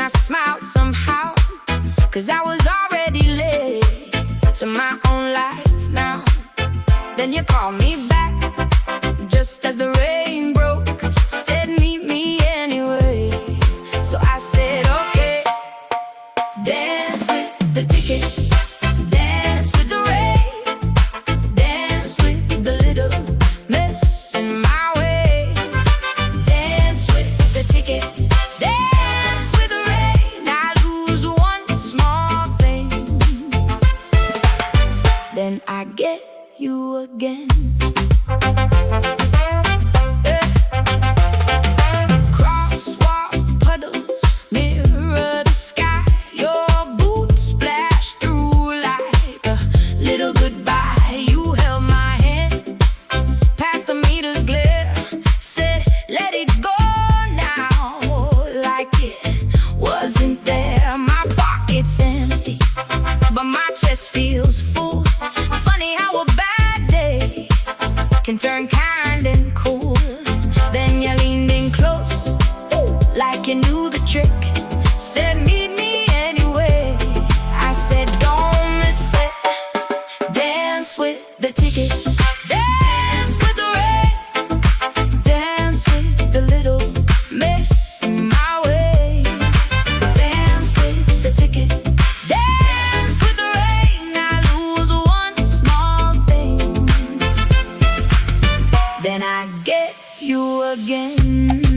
I smiled somehow, 'cause I was already late to my own life now. Then you called me back, just as the rain broke, said meet me anyway. So I said okay, dance with the ticket, dance with the rain, dance with the little mess in my way. Dance with the ticket, dance with the rain. I lose one small thing, then I get you again. Crosswalk puddles mirror the sky. Your boots splash through like a little goodbye. You held my hand past the meter's glare, said let it go now, like it wasn't there. My pocket's empty, but my chest feels full. Funny how a bad day can turn kind and cool. Then you leaned in close, like you knew the trick, said meet me anyway. I said don't miss it, dance with the ticket, dance with the rain, dance with the little mess in my way. Dance with the ticket, dance with the rain. I lose one small thing, then I get you again.